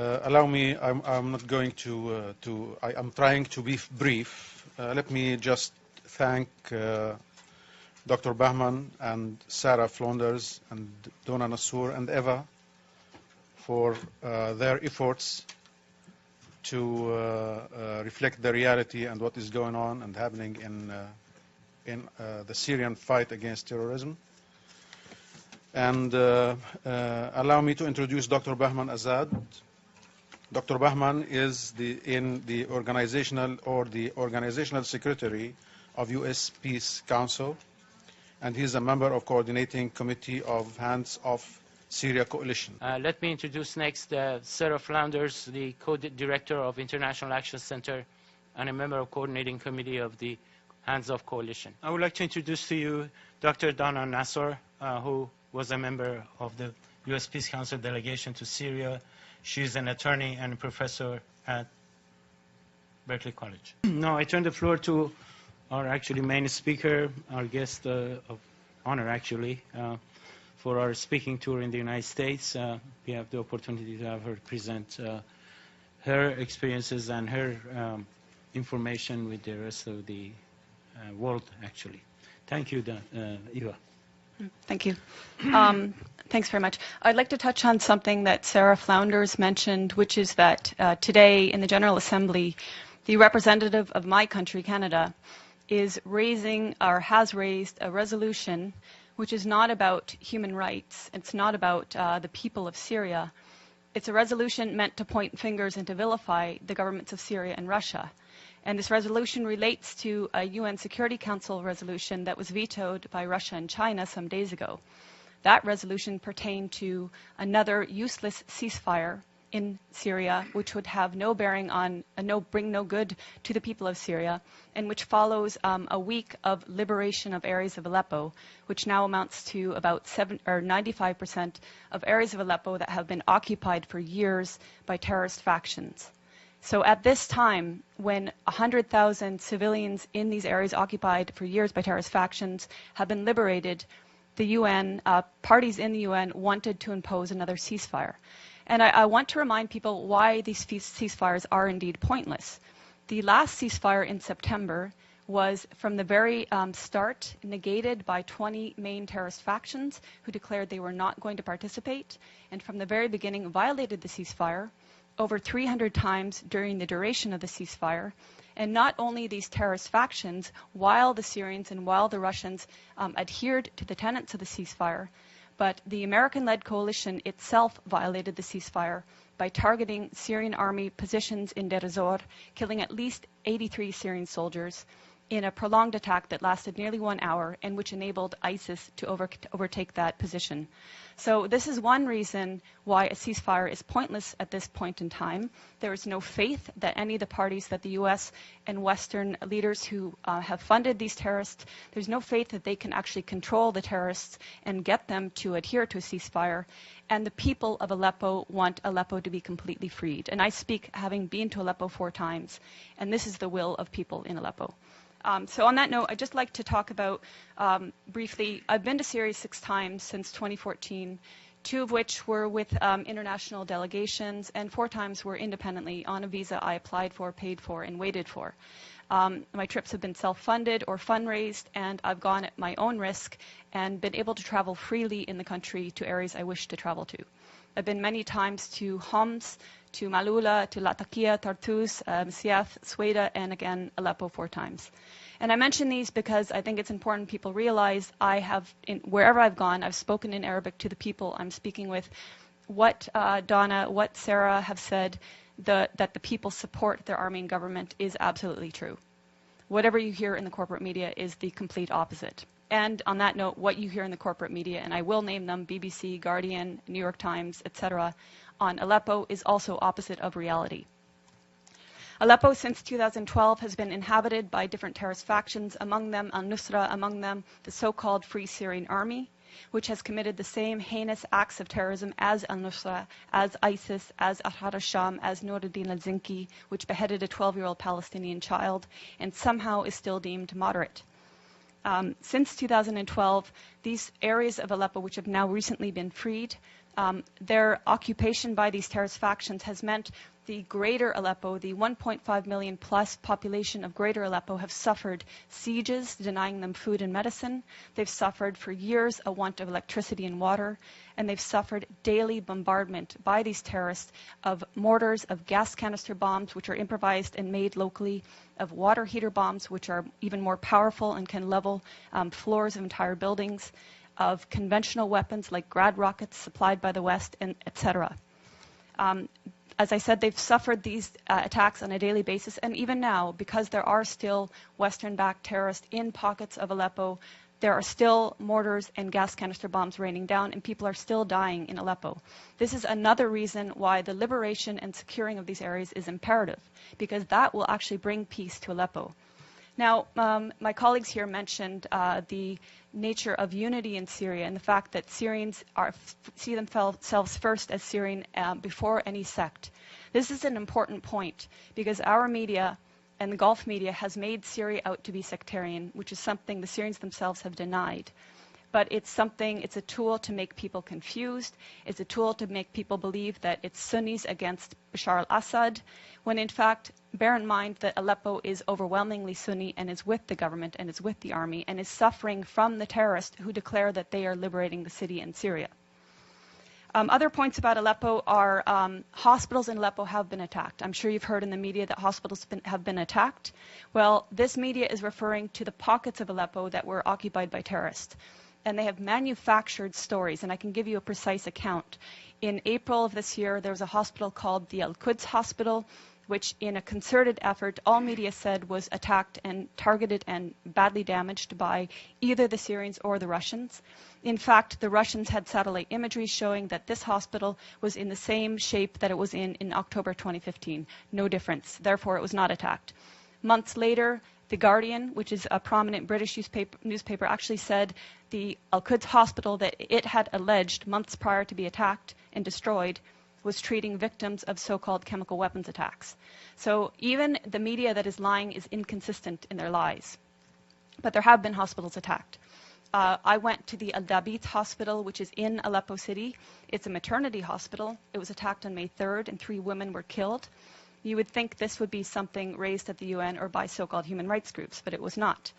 Allow me, I'm not going I'm trying to be brief. Let me just thank Dr. Bahman and Sarah Flounders and Donna Nassour and Eva for their efforts to reflect the reality and what is going on and happening in the Syrian fight against terrorism. And allow me to introduce Dr. Bahman Azad. Dr. Bahman is the organizational secretary of U.S. Peace Council, and he's a member of coordinating committee of Hands Off Syria Coalition. Let me introduce next Sarah Flounders, the co-director of International Action Center and a member of coordinating committee of the Hands Off Coalition. I would like to introduce to you Dr. Donna Nassour, who was a member of the U.S. Peace Council delegation to Syria. She's an attorney and a professor at Berkeley College. Now I turn the floor to our actually main speaker, our guest of honor actually, for our speaking tour in the United States. We have the opportunity to have her present her experiences and her information with the rest of the world actually. Thank you, Eva. Thank you. Thanks very much. I'd like to touch on something that Sarah Flounders mentioned, which is that today in the General Assembly, the representative of my country, Canada, is raising or has raised a resolution which is not about human rights. It's not about the people of Syria. It's a resolution meant to point fingers and to vilify the governments of Syria and Russia. And this resolution relates to a UN Security Council resolution that was vetoed by Russia and China some days ago. That resolution pertained to another useless ceasefire in Syria, which would have no bearing on, bring no good to the people of Syria, and which follows a week of liberation of areas of Aleppo, which now amounts to about 95% of areas of Aleppo that have been occupied for years by terrorist factions. So at this time, when 100,000 civilians in these areas occupied for years by terrorist factions have been liberated, the UN, parties in the UN wanted to impose another ceasefire. And I want to remind people why these ceasefires are indeed pointless. The last ceasefire in September was from the very start negated by 20 main terrorist factions who declared they were not going to participate, and from the very beginning violated the ceasefire over 300 times during the duration of the ceasefire. And not only these terrorist factions, while the Syrians and while the Russians adhered to the tenets of the ceasefire, but the American-led coalition itself violated the ceasefire by targeting Syrian army positions in Deir ez-Zor, killing at least 83 Syrian soldiers in a prolonged attack that lasted nearly 1 hour and which enabled ISIS to overtake that position. So this is one reason why a ceasefire is pointless at this point in time. There is no faith that any of the parties that the US and Western leaders who have funded these terrorists, there's no faith that they can actually control the terrorists and get them to adhere to a ceasefire. And the people of Aleppo want Aleppo to be completely freed. And I speak having been to Aleppo 4 times, and this is the will of people in Aleppo. So on that note, I'd just like to talk about, briefly, I've been to Syria 6 times since 2014, 2 of which were with international delegations, and 4 times were independently on a visa I applied for, paid for, and waited for. My trips have been self-funded or fundraised, and I've gone at my own risk and been able to travel freely in the country to areas I wish to travel to. I've been many times to Homs, to Malula, to Latakia, Tartus, Siath, Sweda, and again, Aleppo 4 times. And I mention these because I think it's important people realize I have, wherever I've gone, I've spoken in Arabic to the people I'm speaking with. What Donna, what Sarah have said, that the people support their army and government is absolutely true. Whatever you hear in the corporate media is the complete opposite. And on that note, what you hear in the corporate media, and I will name them, BBC, Guardian, New York Times, etc., on Aleppo is also opposite of reality. Aleppo since 2012 has been inhabited by different terrorist factions, among them al-Nusra, among them the so-called Free Syrian Army, which has committed the same heinous acts of terrorism as al-Nusra, as ISIS, as Ahrar al-Sham, as Nuruddin al-Zinki, which beheaded a 12-year-old Palestinian child and somehow is still deemed moderate. Since 2012, these areas of Aleppo, which have now recently been freed, Their occupation by these terrorist factions has meant the greater Aleppo, the 1.5 million plus population of greater Aleppo, have suffered sieges denying them food and medicine. They've suffered for years a want of electricity and water, and they've suffered daily bombardment by these terrorists of mortars, of gas canister bombs, which are improvised and made locally, of water heater bombs, which are even more powerful and can level floors of entire buildings, of conventional weapons like Grad rockets supplied by the West, and etc. As I said, they've suffered these attacks on a daily basis, and even now, because there are still Western-backed terrorists in pockets of Aleppo, there are still mortars and gas canister bombs raining down, and people are still dying in Aleppo. This is another reason why the liberation and securing of these areas is imperative, because that will actually bring peace to Aleppo. Now, my colleagues here mentioned the nature of unity in Syria and the fact that Syrians see themselves first as Syrian before any sect. This is an important point because our media and the Gulf media has made Syria out to be sectarian, which is something the Syrians themselves have denied. But it's a tool to make people confused. It's a tool to make people believe that it's Sunnis against Bashar al-Assad, when in fact, bear in mind that Aleppo is overwhelmingly Sunni and is with the government and is with the army and is suffering from the terrorists who declare that they are liberating the city in Syria. Other points about Aleppo are hospitals in Aleppo have been attacked. I'm sure you've heard in the media that hospitals have been attacked. Well, this media is referring to the pockets of Aleppo that were occupied by terrorists. And they have manufactured stories, and I can give you a precise account. In April of this year, there was a hospital called the Al-Quds Hospital, which in a concerted effort, all media said was attacked and targeted and badly damaged by either the Syrians or the Russians. In fact, the Russians had satellite imagery showing that this hospital was in the same shape that it was in October 2015. No difference. Therefore, it was not attacked. Months later, The Guardian, which is a prominent British newspaper, actually said the Al-Quds Hospital that it had alleged months prior to be attacked and destroyed was treating victims of so-called chemical weapons attacks. So even the media that is lying is inconsistent in their lies. But there have been hospitals attacked. I went to the Al-Dabit Hospital, which is in Aleppo City. It's a maternity hospital. It was attacked on May 3rd, and 3 women were killed. You would think this would be something raised at the UN or by so-called human rights groups, but it was not.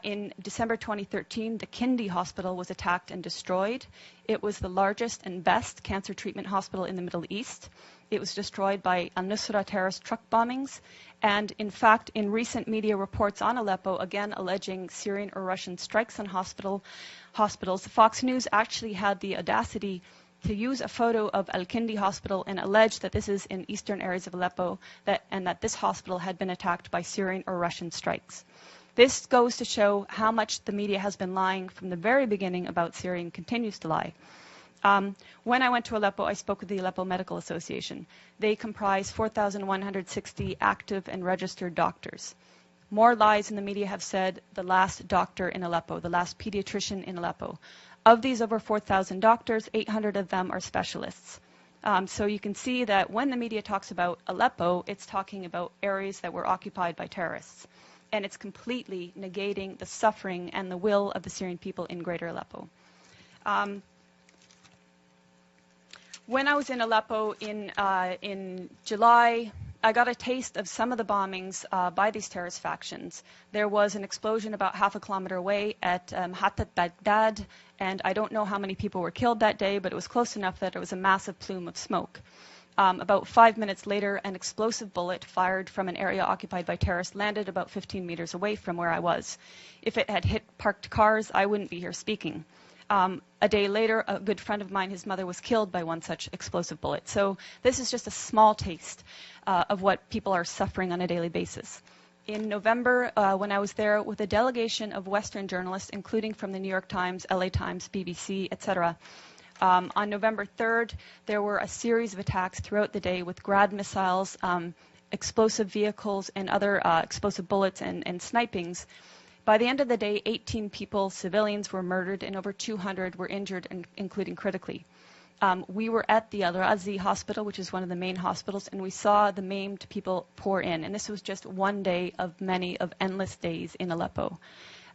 In December 2013, the Kindi Hospital was attacked and destroyed. It was the largest and best cancer treatment hospital in the Middle East. It was destroyed by al-Nusra terrorist truck bombings. And in fact, in recent media reports on Aleppo, again alleging Syrian or Russian strikes on hospitals, Fox News actually had the audacity to use a photo of Al-Kindi Hospital and allege that this is in eastern areas of Aleppo and that this hospital had been attacked by Syrian or Russian strikes. This goes to show how much the media has been lying from the very beginning about Syria and continues to lie. When I went to Aleppo, I spoke with the Aleppo Medical Association. They comprise 4,160 active and registered doctors. More lies in the media have said the last doctor in Aleppo, the last pediatrician in Aleppo. Of these over 4,000 doctors, 800 of them are specialists. So you can see that when the media talks about Aleppo, it's talking about areas that were occupied by terrorists. And it's completely negating the suffering and the will of the Syrian people in greater Aleppo. When I was in Aleppo in July, I got a taste of some of the bombings by these terrorist factions. There was an explosion about half a kilometer away at Hatat Baghdad, and I don't know how many people were killed that day, but it was close enough that it was a massive plume of smoke. About 5 minutes later, an explosive bullet fired from an area occupied by terrorists landed about 15 meters away from where I was. If it had hit parked cars, I wouldn't be here speaking. A day later, a good friend of mine, his mother, was killed by one such explosive bullet. So this is just a small taste of what people are suffering on a daily basis. In November, when I was there with a delegation of Western journalists, including from the New York Times, LA Times, BBC, etc., on November 3rd, there were a series of attacks throughout the day with Grad missiles, explosive vehicles, and other explosive bullets and snipings. By the end of the day, 18 people, civilians, were murdered and over 200 were injured, including critically. We were at the Al-Razi hospital, which is one of the main hospitals, and we saw the maimed people pour in. And this was just one day of many of endless days in Aleppo.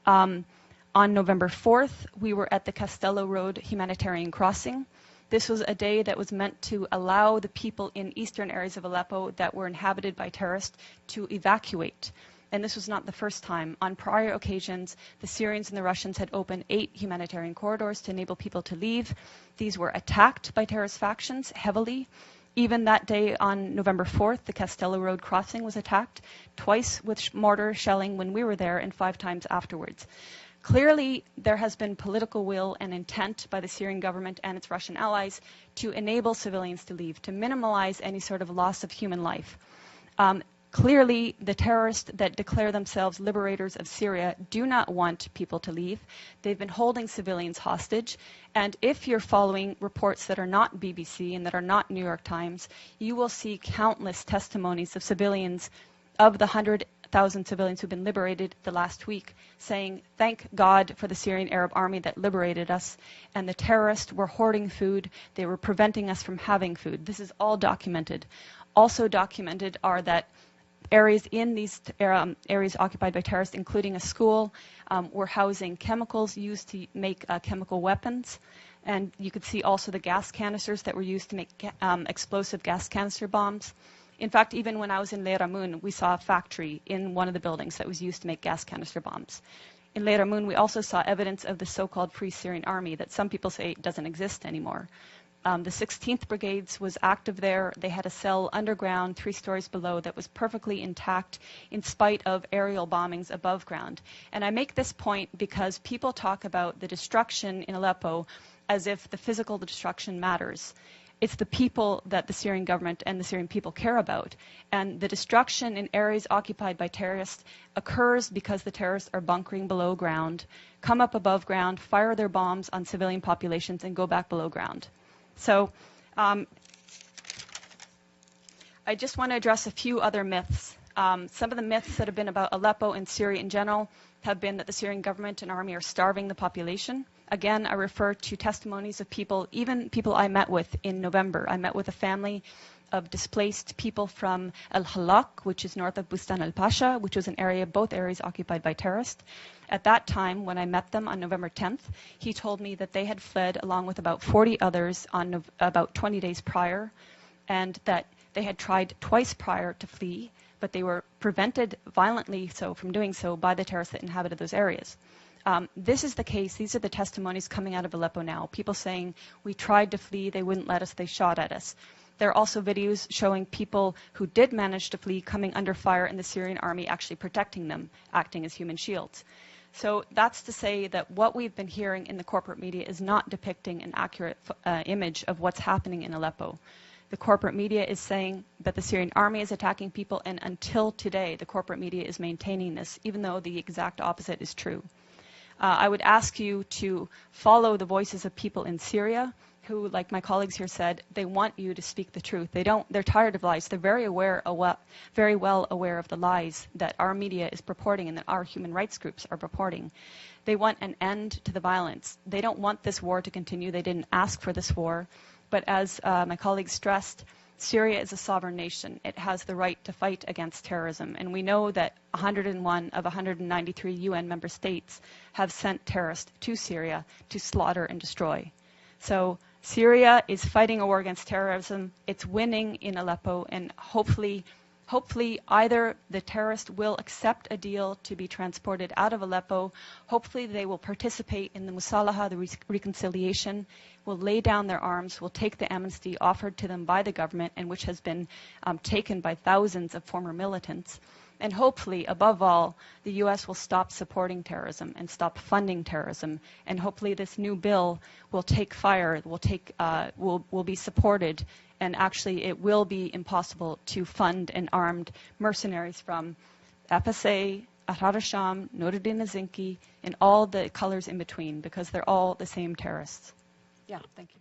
On November 4th, we were at the Castello Road humanitarian crossing. This was a day that was meant to allow the people in eastern areas of Aleppo that were inhabited by terrorists to evacuate. And this was not the first time. On prior occasions, the Syrians and the Russians had opened 8 humanitarian corridors to enable people to leave. These were attacked by terrorist factions heavily. Even that day on November 4th, the Castello Road crossing was attacked, twice with mortar shelling when we were there and 5 times afterwards. Clearly, there has been political will and intent by the Syrian government and its Russian allies to enable civilians to leave, to minimize any sort of loss of human life. Clearly, the terrorists that declare themselves liberators of Syria do not want people to leave. They've been holding civilians hostage. And if you're following reports that are not BBC and that are not New York Times, you will see countless testimonies of civilians, of the 100,000 civilians who've been liberated the last week, saying, thank God for the Syrian Arab army that liberated us, and the terrorists were hoarding food. They were preventing us from having food. This is all documented. Also documented are that areas in these areas occupied by terrorists, including a school, were housing chemicals used to make chemical weapons. And you could see also the gas canisters that were used to make explosive gas canister bombs. In fact, even when I was in Leiramun, we saw a factory in one of the buildings that was used to make gas canister bombs. In Leiramun, we also saw evidence of the so-called Free Syrian Army that some people say doesn't exist anymore. The 16th Brigades was active there. They had a cell underground, 3 stories below, that was perfectly intact in spite of aerial bombings above ground. And I make this point because people talk about the destruction in Aleppo as if the physical destruction matters. It's the people that the Syrian government and the Syrian people care about. And the destruction in areas occupied by terrorists occurs because the terrorists are bunkering below ground, come up above ground, fire their bombs on civilian populations, and go back below ground. So I just want to address a few other myths. Some of the myths that have been about Aleppo and Syria in general have been that the Syrian government and army are starving the population. Again, I refer to testimonies of people, even people I met with in November. I met with a family of displaced people from Al-Halak, which is north of Bustan al-Pasha, which was an area, both areas occupied by terrorists. At that time, when I met them on November 10th, he told me that they had fled along with about 40 others on about 20 days prior, and that they had tried twice prior to flee, but they were prevented violently from doing so by the terrorists that inhabited those areas. This is the case. These are the testimonies coming out of Aleppo now. People saying, we tried to flee, they wouldn't let us, they shot at us. There are also videos showing people who did manage to flee coming under fire and the Syrian army actually protecting them, acting as human shields. So that's to say that what we've been hearing in the corporate media is not depicting an accurate image of what's happening in Aleppo. The corporate media is saying that the Syrian army is attacking people, and until today, the corporate media is maintaining this, even though the exact opposite is true. I would ask you to follow the voices of people in Syria who, like my colleagues here said, they want you to speak the truth. They're tired of lies. They're very well aware of the lies that our media is purporting and that our human rights groups are purporting. They want an end to the violence. They don't want this war to continue. They didn't ask for this war. But as my colleagues stressed, Syria is a sovereign nation. It has the right to fight against terrorism. And we know that 101 of 193 UN member states have sent terrorists to Syria to slaughter and destroy. So Syria is fighting a war against terrorism. It's winning in Aleppo, and hopefully either the terrorists will accept a deal to be transported out of Aleppo, hopefully they will participate in the Musalaha, the reconciliation, will lay down their arms, will take the amnesty offered to them by the government and which has been taken by thousands of former militants. And hopefully, above all, the U.S. will stop supporting terrorism and stop funding terrorism. And hopefully this new bill will take fire, will be supported, and actually it will be impossible to fund an armed mercenaries from FSA, Ahrar al-Sham, Nuruddin al-Zinki, and all the colors in between, because they're all the same terrorists. Yeah, thank you.